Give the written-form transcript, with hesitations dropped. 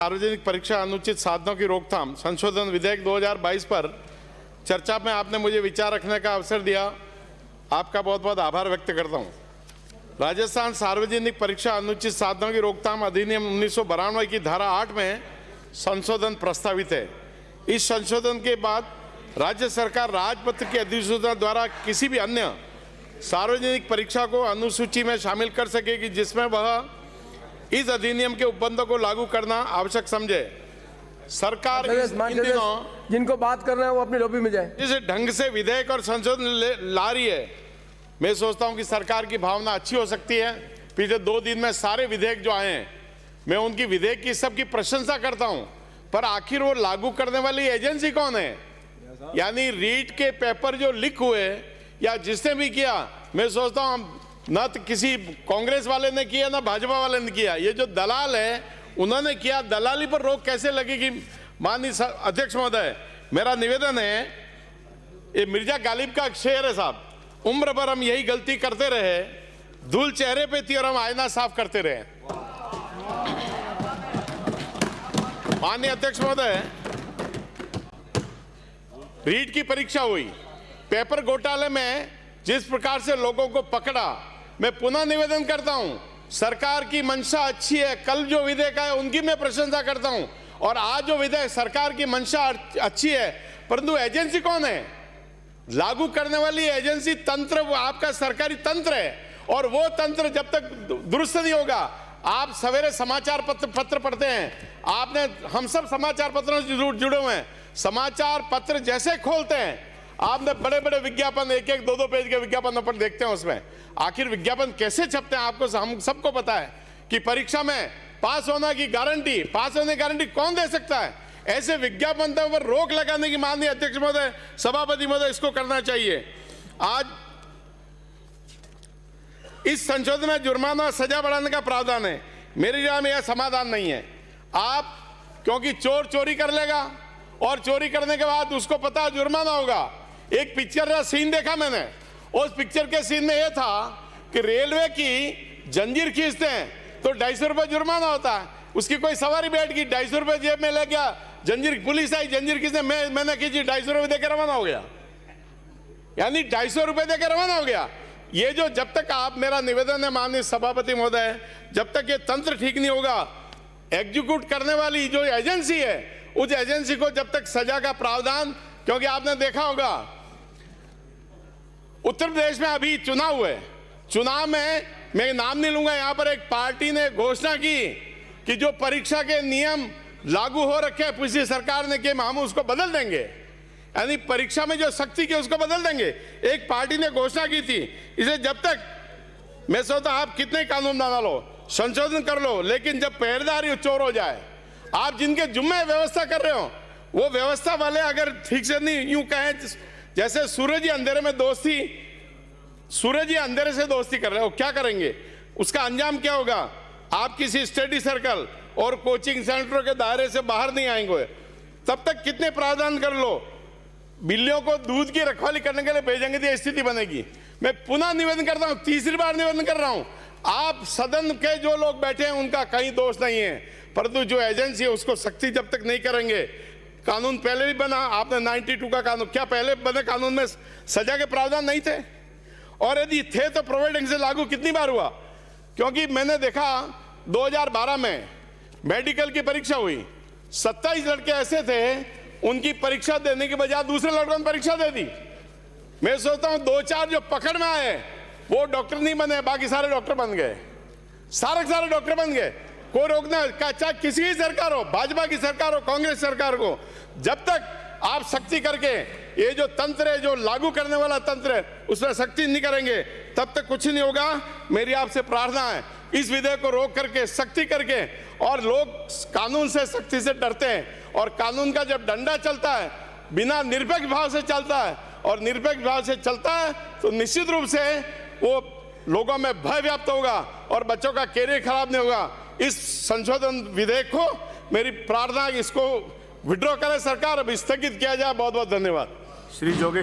सार्वजनिक परीक्षा अनुचित साधनों की रोकथाम संशोधन विधेयक 2022 पर चर्चा में आपने मुझे विचार रखने का अवसर दिया, आपका बहुत बहुत आभार व्यक्त करता हूं। राजस्थान सार्वजनिक परीक्षा अनुचित साधनों की रोकथाम अधिनियम 1992 की धारा 8 में संशोधन प्रस्तावित है। इस संशोधन के बाद राज्य सरकार राजपत्र की अधिसूचना द्वारा किसी भी अन्य सार्वजनिक परीक्षा को अनुसूची में शामिल कर सकेगी जिसमें वह इस अधिनियम के उपबंधों को लागू करना आवश्यक समझे। सरकार इन दिनों जिनको बात करना है वो अपनी लॉबी में जाए। जिस ढंग से विधेयक और संशोधन ला रही है, मैं सोचता हूं कि सरकार की भावना अच्छी हो सकती है। पिछले 2 दिन में सारे विधेयक जो आए हैं, मैं उनकी विधेयक की सबकी प्रशंसा करता हूं, पर आखिर वो लागू करने वाली एजेंसी कौन है? यानी रीट के पेपर जो लीक हुए या जिसने भी किया, मैं सोचता हूं न तो किसी कांग्रेस वाले ने किया ना भाजपा वाले ने किया, ये जो दलाल है उन्होंने किया। दलाली पर रोक कैसे लगेगी? माननीय अध्यक्ष महोदय, मेरा निवेदन है, ये मिर्जा गालिब का शेर है साहब, उम्र भर हम यही गलती करते रहे, धूल चेहरे पे थी और हम आईना साफ करते रहे। माननीय अध्यक्ष महोदय, रीट की परीक्षा हुई, पेपर घोटाले में जिस प्रकार से लोगों को पकड़ा, मैं पुनः निवेदन करता हूं, सरकार की मंशा अच्छी है। कल जो विधेयक आए उनकी मैं प्रशंसा करता हूं, और आज जो विधेयक, सरकार की मंशा अच्छी है, परंतु एजेंसी कौन है? लागू करने वाली एजेंसी तंत्र, वो आपका सरकारी तंत्र है, और वो तंत्र जब तक दुरुस्त नहीं होगा। आप सवेरे समाचार पत्र पढ़ते हैं, आपने, हम सब समाचार पत्रों से जुड़े हुए हैं, समाचार पत्र जैसे खोलते हैं आपने बड़े बड़े विज्ञापन, 1-1, 2-2 पेज के विज्ञापन अपन देखते हैं। उसमें आखिर विज्ञापन कैसे छपते हैं आपको, हम सबको पता है कि परीक्षा में पास होने की गारंटी कौन दे सकता है? ऐसे विज्ञापन पर रोक लगाने की माननीय अध्यक्ष महोदय, सभापति महोदय, इसको करना चाहिए। आज इस संशोधन में जुर्माना सजा बढ़ाने का प्रावधान है। मेरी राय में यह समाधान नहीं है। आप, क्योंकि चोर चोरी कर लेगा और चोरी करने के बाद उसको पता जुर्माना होगा। एक पिक्चर का सीन देखा मैंने, उस पिक्चर के सीन में यह था कि रेलवे की जंजीर खींचते हैं तो 250 रुपये जुर्माना होता है। उसकी कोई सवारी बैठ गई, 250 रुपये जेब में ले गया, जंजीर, पुलिस आई, जंजीर खींचने, मैंने खींची, 250 रुपये देकर रवाना हो गया। यानी 250 रुपये देकर रवाना हो गया। ये जो, जब तक आप, मेरा निवेदन है माननीय सभापति महोदय, जब तक ये तंत्र ठीक नहीं होगा, एग्जीक्यूट करने वाली जो एजेंसी है, उस एजेंसी को जब तक सजा का प्रावधान, क्योंकि आपने देखा होगा उत्तर प्रदेश में अभी चुनाव हुए, चुनाव में मैं नाम नहीं लूंगा, यहां पर एक पार्टी ने घोषणा की कि जो परीक्षा के नियम लागू हो रखे हैं पिछली सरकार ने, कि हम उसको बदल देंगे, यानी परीक्षा में जो सख्ती की उसको बदल देंगे। एक पार्टी ने घोषणा की थी। इसे जब तक, मैं सोचता आप कितने कानून बना लो, संशोधन कर लो, लेकिन जब पहरेदारी चोर हो जाए, आप जिनके जुम्मे व्यवस्था कर रहे हो, वो व्यवस्था वाले अगर ठीक से नहीं, यूं कहें जैसे सूरज ही अंधेरे में दोस्ती, सूरज ही अंधेरे से दोस्ती कर रहे हो, क्या करेंगे? उसका अंजाम क्या होगा? आप किसी स्टडी सर्कल और कोचिंग सेंटरों के दायरे से बाहर नहीं आएंगे। तब तक कितने प्रावधान कर लो, बिल्लियों को दूध की रखवाली करने के लिए भेजेंगे तो स्थिति बनेगी। मैं पुनः निवेदन करता हूं, तीसरी बार निवेदन कर रहा हूं, आप सदन के जो लोग बैठे हैं उनका कहीं दोष नहीं है, परंतु जो एजेंसी है उसको सख्ती जब तक नहीं करेंगे, कानून पहले भी बना, आपने 92 का कानून, क्या पहले बने कानून में सजा के प्रावधान नहीं थे? और यदि थे तो प्रोविडेंस से लागू कितनी बार हुआ? क्योंकि मैंने देखा 2012 में मेडिकल की परीक्षा हुई, 27 लड़के ऐसे थे, उनकी परीक्षा देने के बजाय दूसरे लड़कों ने परीक्षा दे दी। मैं सोचता हूं 2-4 जो पकड़ में आए वो डॉक्टर नहीं बने, बाकी सारे डॉक्टर बन गए, सारे डॉक्टर बन गए। कोई रोकना का, चाहे किसी की सरकार हो, भाजपा की सरकार हो, कांग्रेस सरकार को, जब तक आप सख्ती करके ये जो तंत्र है, जो लागू करने वाला तंत्र है, उसमें सख्ती नहीं करेंगे, तब तक कुछ नहीं होगा। मेरी आपसे प्रार्थना है, इस विधेयक को रोक करके, सख्ती करके, और लोग कानून से सख्ती से डरते हैं, और कानून का जब डंडा चलता है, बिना निरपेक्ष भाव से चलता है, और निरपेक्ष भाव से चलता है, तो निश्चित रूप से वो लोगों में भय व्याप्त होगा और बच्चों का कैरियर खराब नहीं होगा। इस संशोधन विधेयक को मेरी प्रार्थना है, इसको विड्रॉ करे सरकार, अब स्थगित किया जाए। बहुत बहुत धन्यवाद। श्री जोगेश।